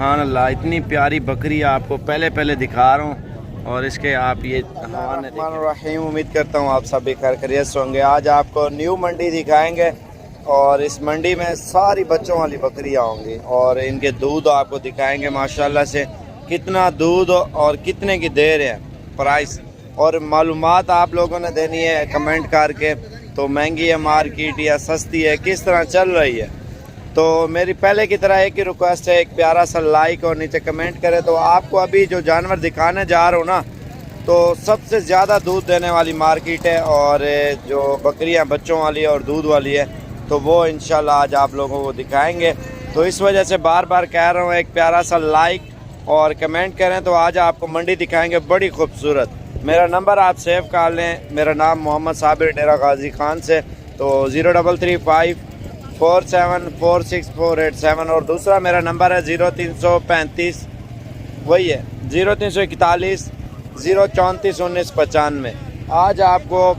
सुभान अल्लाह, इतनी प्यारी बकरी आपको पहले दिखा रहा हूँ। और इसके आप ये रहीम, उम्मीद करता हूँ आप सब भी खैर खैरियत से होंगे। आज आपको न्यू मंडी दिखाएंगे और इस मंडी में सारी बच्चों वाली बकरियाँ होंगी और इनके दूध आपको दिखाएंगे माशाल्लाह से कितना दूध और कितने की दे रहे हैं, प्राइस और मालूमात आप लोगों ने देनी है कमेंट करके। तो महंगी है मार्केट या सस्ती है, किस तरह चल रही है। तो मेरी पहले की तरह एक ही रिक्वेस्ट है, एक प्यारा सा लाइक और नीचे कमेंट करें। तो आपको अभी जो जानवर दिखाने जा रहा हूँ ना, तो सबसे ज़्यादा दूध देने वाली मार्केट है और जो बकरियाँ बच्चों वाली और दूध वाली है, तो वो इंशाल्लाह आज आप लोगों को दिखाएंगे। तो इस वजह से बार बार कह रहा हूँ, एक प्यारा सा लाइक और कमेंट करें। तो आज आपको मंडी दिखाएंगे बड़ी खूबसूरत। मेरा नंबर आप सेव कर लें, मेरा नाम मोहम्मद साबिर डेरा गाजी खान से। तो 0335 474647 और दूसरा मेरा नंबर है 0335 वही है 0341 034 1995। आज आपको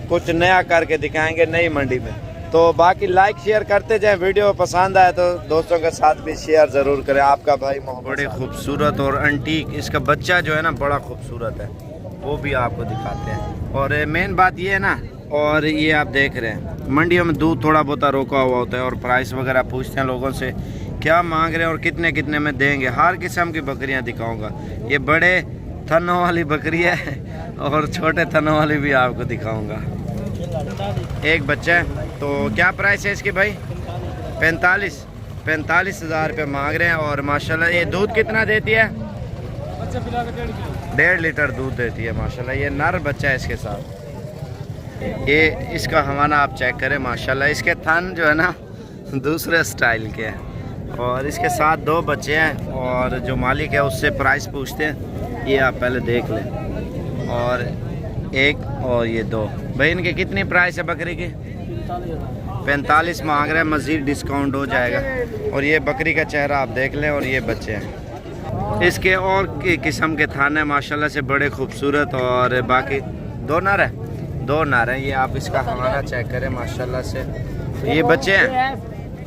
कुछ नया करके दिखाएंगे नई मंडी में। तो बाकी लाइक शेयर करते जाएं, वीडियो पसंद आए तो दोस्तों के साथ भी शेयर ज़रूर करें। आपका भाई मोहम्मद। बड़े खूबसूरत और अंटीक इसका बच्चा जो है ना बड़ा खूबसूरत है, वो भी आपको दिखाते हैं। और मेन बात ये है ना, और ये आप देख रहे हैं मंडियों में दूध थोड़ा बहुत रोका हुआ होता है और प्राइस वगैरह पूछते हैं लोगों से क्या मांग रहे हैं और कितने कितने में देंगे। हर किस्म की बकरियां दिखाऊंगा। ये बड़े थनों वाली बकरी है और छोटे थनों वाली भी आपको दिखाऊंगा। एक बच्चा है। तो क्या प्राइस है इसकी भाई? 45 हज़ार रुपये मांग रहे हैं। और माशाल्लाह ये दूध कितना देती है? 1.5 लीटर दूध देती है माशाल्लाह। ये नर बच्चा है इसके साथ। ये इसका हवाना आप चेक करें माशाल्लाह। इसके थन जो है ना दूसरे स्टाइल के हैं और इसके साथ 2 बच्चे हैं और जो मालिक है उससे प्राइस पूछते हैं। ये आप पहले देख लें। और एक और ये 2 भाई, इनके कितनी प्राइस है बकरी की? 45 मांग रहे हैं, मज़ीद डिस्काउंट हो जाएगा। और ये बकरी का चेहरा आप देख लें और ये बच्चे हैं। इसके और किस्म के थान है माशाल्लाह से बड़े खूबसूरत। और बाकी 2 नर है, 2 नर है। ये आप इसका हवाना चेक करें माशाल्लाह से। ये बच्चे हैं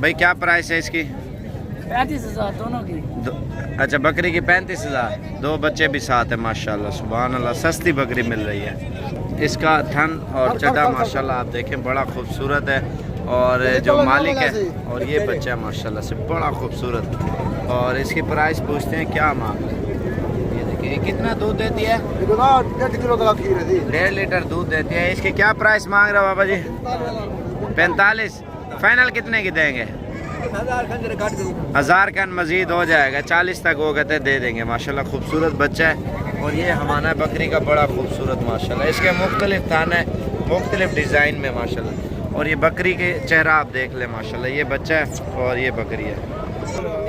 भाई, क्या प्राइस है इसकी? 35,000 दोनों की। अच्छा, बकरी की 35,000, 2 बच्चे भी साथ है माशाल्लाह। सुभान अल्लाह, सस्ती बकरी मिल रही है। इसका थन और चड्डा माशाल्लाह आप देखें बड़ा खूबसूरत है। और जो मालिक है और ये बच्चा माशाल्लाह से बड़ा खूबसूरत। और इसकी प्राइस पूछते हैं क्या मांग रहे हैं। ये देखिए कितना दूध देती है? 1.5 लीटर दूध देती है। इसकी क्या प्राइस मांग रहे हो बाबा जी? 45। फाइनल कितने की देंगे? 1000 का मजीद हो जाएगा, 40 तक हो गए दे देंगे माशाल्लाह। खूबसूरत बच्चा है। और ये हमारा बकरी का बड़ा खूबसूरत माशाल्लाह। इसके मुख्तलिफ थान है, मुख्तलिफ डिज़ाइन में माशाल्लाह। और ये बकरी के चेहरा आप देख लें माशाल्लाह। ये बच्चा है और ये बकरी है।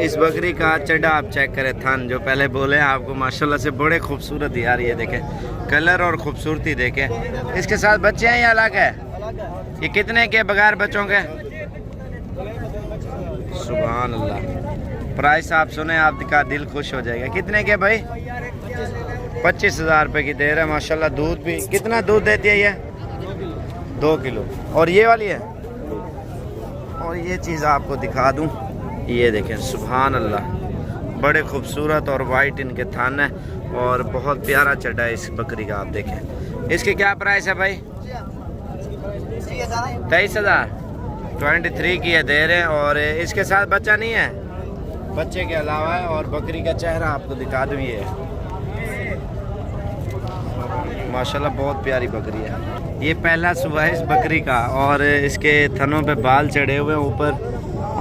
इस बकरी का चड्डा आप चेक करें, थान जो पहले बोले आपको माशाल्लाह से बड़े खूबसूरत यार। ये देखें कलर और खूबसूरती देखें। इसके साथ बच्चे हैं या अलग है? ये कितने के बगैर बच्चों के? सुभान अल्लाह। प्राइस आप सुने आपका दिल खुश हो जाएगा। कितने के भाई? 25,000 रुपये की दे रहे हैं माशाल्लाह। दूध भी कितना दूध देती है ये? 2 किलो। और ये वाली है। और ये चीज़ आपको दिखा दूं, ये देखें सुभान अल्लाह, बड़े खूबसूरत और वाइट इनके थान है और बहुत प्यारा चड्डा है इस बकरी का। आप देखें इसकी क्या प्राइस है भाई? 23,000, 23 की है दे रहे हैं। और इसके साथ बच्चा नहीं है, बच्चे के अलावा है। और बकरी का चेहरा आपको दिखा दूँ, ये माशाल्लाह बहुत प्यारी बकरी है। ये पहला सुबह है इस बकरी का। और इसके थनों पे बाल चढ़े हुए हैं ऊपर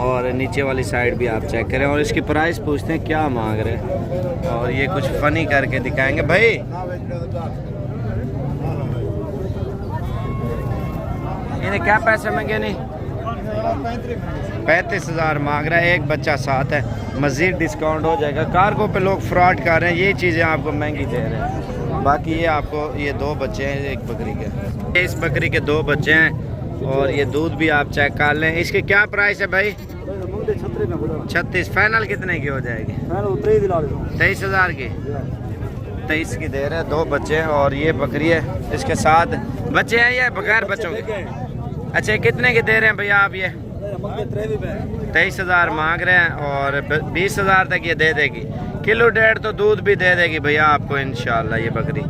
और नीचे वाली साइड भी आप चेक करें। और इसकी प्राइस पूछते हैं क्या मांग रहे हैं और ये कुछ फनी करके दिखाएंगे भाई। इन्हें क्या पैसे मांगे? नहीं 35,000 मांग रहा है। एक बच्चा साथ है, मज़ीद डिस्काउंट हो जाएगा। कार्गो पे लोग फ्रॉड कर रहे हैं, ये चीज़ें आपको महंगी दे रहे हैं। बाकी ये आपको ये 2 बच्चे हैं एक बकरी के। इस बकरी के 2 बच्चे हैं और ये दूध भी आप चेक कर लें। इसकी क्या प्राइस है भाई? 36। फाइनल कितने की हो जाएगी? 23,000 की। 23 की दे रहे हैं। 2 बच्चे हैं और ये बकरी है। इसके साथ बच्चे हैं या बगैर बच्चों के? अच्छा, कितने के दे रहे हैं भैया आप? ये 23,000 मांग रहे हैं और 20,000 तक ये दे देगी। किलो डेढ़ तो दूध भी दे देगी भैया आपको इंशाल्लाह ये बकरी।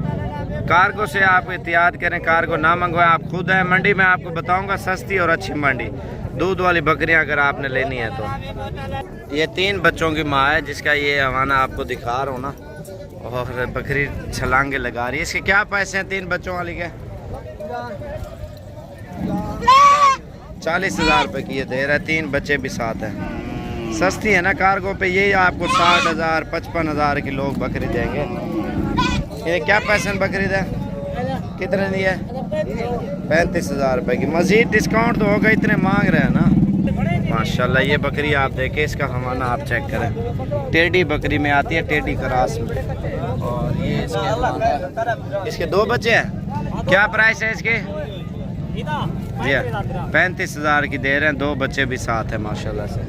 कार्गो से आप एहतियात करें, कार्गो ना मंगवाएं। आप खुद हैं मंडी में, आपको बताऊंगा सस्ती और अच्छी मंडी दूध वाली बकरियां अगर आपने लेनी है तो। ये 3 बच्चों की माँ है जिसका ये हवाना आपको दिखा रहा हूँ ना, और बकरी छलांगे लगा रही है। इसके क्या पैसे हैं 3 बच्चों वाली के? 40,000 रुपये की ये दे रहा है, 3 बच्चे भी साथ हैं। सस्ती है ना कार्गो पे, यही आपको 60,000 55,000 की लोग बकरी देंगे। ये क्या पैसे बकरी दे? कितने दी है? 35,000 रुपये की। मजीद डिस्काउंट तो होगा, इतने मांग रहे हैं ना। माशाल्लाह ये बकरी आप देखें, इसका हवाना आप चेक करें। टेढ़ी बकरी में आती है, टेढ़ी क्रास में। और ये इसके 2 बच्चे हैं। क्या प्राइस है इसके? 35,000 की दे रहे हैं, 2 बच्चे भी साथ हैं माशाल्लाह से।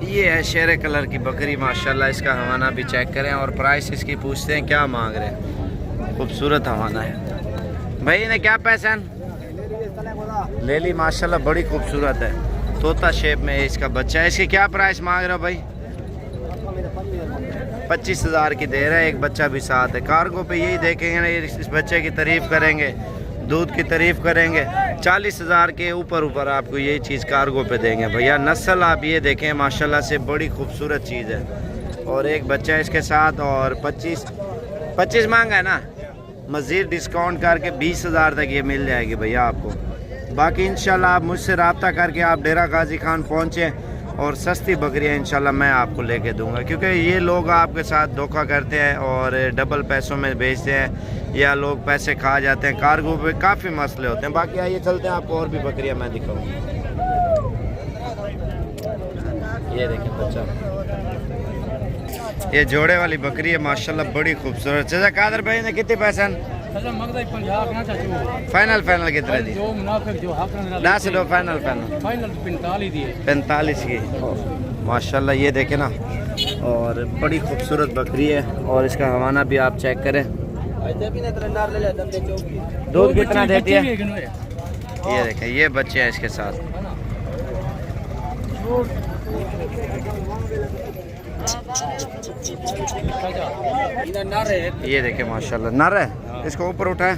ये है शेर कलर की बकरी माशाल्लाह, इसका हवाना भी चेक करें और प्राइस इसकी पूछते हैं क्या मांग रहे हैं। खूबसूरत हवाना है भाई। इन्हें क्या पैसा ले ली माशाल्लाह, बड़ी खूबसूरत है, तोता शेप में है इसका बच्चा है। इसके क्या प्राइस मांग रहे हो भाई? 25,000 की दे रहा है, एक बच्चा भी साथ है। कार्गो पे यही देखेंगे ना, इस बच्चे की तारीफ करेंगे, दूध की तारीफ करेंगे। 40,000 के ऊपर आपको यही चीज़ कार्गो पे देंगे भैया। नस्ल आप ये देखें माशाल्लाह से बड़ी खूबसूरत चीज़ है। और एक बच्चा इसके साथ, और 25 मांगा है ना, मज़ीद डिस्काउंट करके 20,000 तक ये मिल जाएगी भैया आपको। बाकी इंशाल्लाह आप मुझसे रब्ता करके आप डेरा गाजी खान पहुँचें और सस्ती बकरियाँ इंशाल्लाह मैं आपको लेके दूंगा, क्योंकि ये लोग आपके साथ धोखा करते हैं और डबल पैसों में बेचते हैं, या लोग पैसे खा जाते हैं। कार्गो पे काफ़ी मसले होते हैं। बाकी आइए चलते हैं, आपको और भी बकरियाँ मैं दिखाऊँ। ये देखिए बच्चा, ये जोड़े वाली बकरी है माशाल्लाह, बड़ी खूबसूरत। चाचा कादर भाई ने कितने पैसे? फाइनल कितने दी? 45 की माशाल्लाह। ये देखे ना, और बड़ी खूबसूरत बकरी है। और इसका हवाना भी आप चेक करें। दूध कितना देती है? ये देखें, ये बच्चे हैं इसके साथ। ये देखे माशाल्लाह नर है। इसको ऊपर उठाए,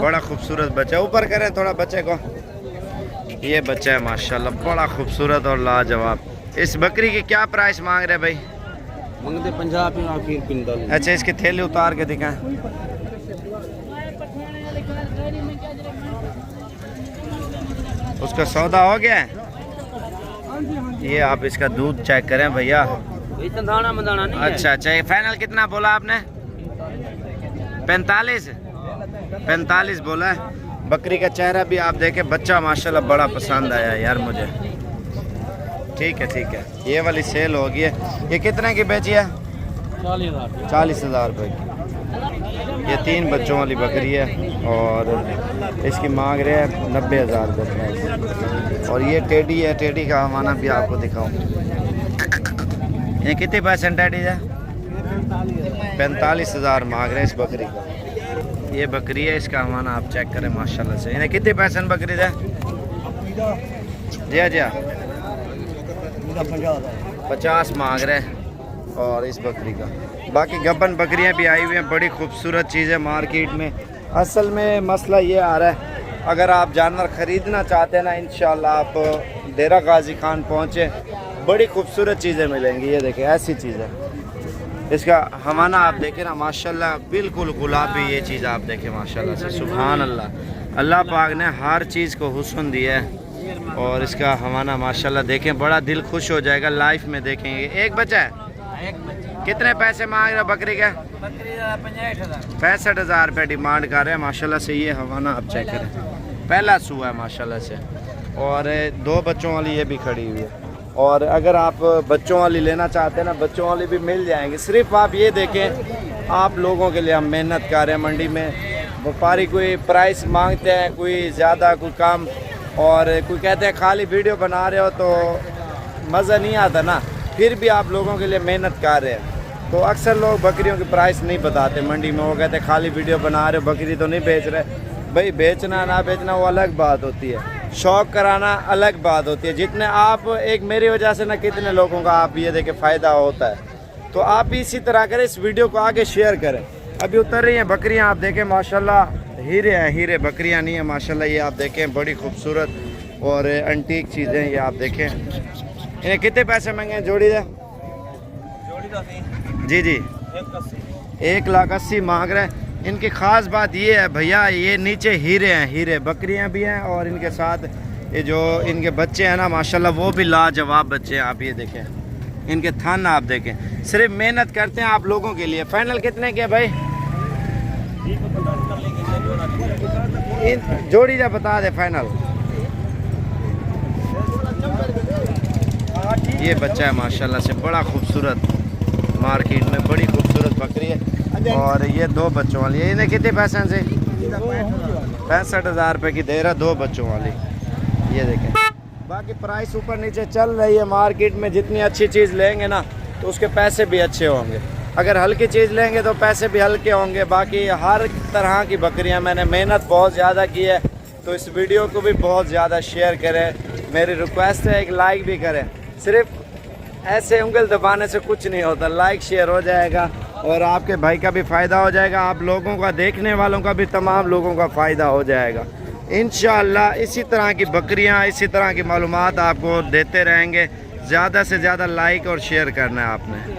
बड़ा खूबसूरत बच्चा। ऊपर करें थोड़ा बच्चे को। ये बच्चा है माशाल्लाह, बड़ा खूबसूरत और लाजवाब। इस बकरी की क्या प्राइस मांग रहे भाई? मंगते 50। अच्छा, इसके थैले उतार के दिखाएं। उसका सौदा हो गया है। ये आप इसका दूध चेक करें भैया। अच्छा, ये फाइनल कितना बोला आपने? 45 बोला है। बकरी का चेहरा भी आप देखें, बच्चा माशाल्लाह बड़ा पसंद आया यार मुझे। ठीक है, ये वाली सेल हो गई है। ये कितने की बेची है? 40,000 रुपये की। ये 3 बच्चों वाली बकरी है और इसकी मांग रहे हैं 90,000 रुपये। और ये टेडी है, टेडी का हवाना भी आपको दिखाऊं। ये कितने पैसे टेडी है? 45,000 मांग रहे हैं इस बकरी का। ये बकरी है, इसका हवाना आप चेक करें माशाल्लाह से। इन्हें कितने पैसे बकरी है? जी 50 मांग रहे हैं और इस बकरी का। बाकी गब्बन बकरियां भी आई हुई हैं, बड़ी खूबसूरत चीज़ है मार्केट में। असल में मसला ये आ रहा है, अगर आप जानवर ख़रीदना चाहते हैं ना, इंशाल्लाह आप डेरा गाजी खान पहुँचे, बड़ी खूबसूरत चीज़ें मिलेंगी। ये देखें, ऐसी चीज़ है। इसका हवाना आप देखें ना माशाल्लाह, बिल्कुल गुलाबी। ये चीज़ आप देखें माशाल्लाह से, सुभान अल्लाह। अल्लाह पाक ने हर चीज़ को हुस्न दिया है। और इसका हवाना माशाल्लाह देखें, बड़ा दिल खुश हो जाएगा लाइफ में देखेंगे। एक बच्चा है। कितने पैसे मांग रहे बकरी के? 65,000 रुपये डिमांड कर रहे हैं माशाल्लाह से। ये हवाना आप चेक करें, पहला सुआ है माशाल्लाह से। और 2 बच्चों वाली ये भी खड़ी हुई है। और अगर आप बच्चों वाली लेना चाहते हैं ना, बच्चों वाली भी मिल जाएंगे। सिर्फ आप ये देखें, आप लोगों के लिए हम मेहनत कर रहे हैं मंडी में। व्यापारी कोई प्राइस मांगते हैं, कोई ज़्यादा कोई कम, और कोई कहते हैं खाली वीडियो बना रहे हो तो मज़ा नहीं आता ना। फिर भी आप लोगों के लिए मेहनत कर रहे हैं। तो अक्सर लोग बकरियों की प्राइस नहीं बताते मंडी में। वो कहते हैं खाली वीडियो बना रहे हो, बकरी तो नहीं बेच रहे। भाई बेचना ना बेचना वो अलग बात होती है। शौक कराना अलग बात होती है। जितने आप एक मेरी वजह से ना कितने लोगों का आप ये देखें फ़ायदा होता है, तो आप भी इसी तरह करें, इस वीडियो को आगे शेयर करें। अभी उतर रही हैं बकरियां, आप देखें माशाल्लाह हीरे हैं, हीरे बकरियां नहीं है माशाल्लाह। ये आप देखें बड़ी खूबसूरत और एंटीक चीज़ें, ये आप देखें। इन्हें कितने पैसे मांगे हैं जोड़ी दे? जी जी 1,80,000 मांग रहे हैं। इनकी ख़ास बात ये है भैया, ये नीचे हीरे हैं, हीरे बकरियां भी हैं और इनके साथ ये जो इनके बच्चे हैं ना माशाल्लाह वो भी लाजवाब बच्चे हैं। आप ये देखें, इनके थन आप देखें, सिर्फ मेहनत करते हैं आप लोगों के लिए। फाइनल कितने के भाई? इन जोड़ी जा बता दे फाइनल। ये बच्चा है माशाल्लाह से बड़ा खूबसूरत, मार्केट में बड़ी खूबसूरत बकरी है और ये 2 बच्चों वाली है। इन्हें कितने पैसे से? 65,000 रुपये की दे रहा, 2 बच्चों वाली। ये देखें, बाकी प्राइस ऊपर नीचे चल रही है मार्केट में। जितनी अच्छी चीज़ लेंगे ना तो उसके पैसे भी अच्छे होंगे, अगर हल्की चीज़ लेंगे तो पैसे भी हल्के होंगे। बाकी हर तरह की बकरियां, मैंने मेहनत बहुत ज़्यादा की है, तो इस वीडियो को भी बहुत ज़्यादा शेयर करें। मेरी रिक्वेस्ट है एक लाइक भी करें, सिर्फ ऐसे उंगल दबाने से कुछ नहीं होता, लाइक शेयर हो जाएगा और आपके भाई का भी फ़ायदा हो जाएगा, आप लोगों का, देखने वालों का भी, तमाम लोगों का फ़ायदा हो जाएगा इंशाअल्लाह। इसी तरह की बकरियां, इसी तरह की मालूमात आपको देते रहेंगे। ज़्यादा से ज़्यादा लाइक और शेयर करना है आपने।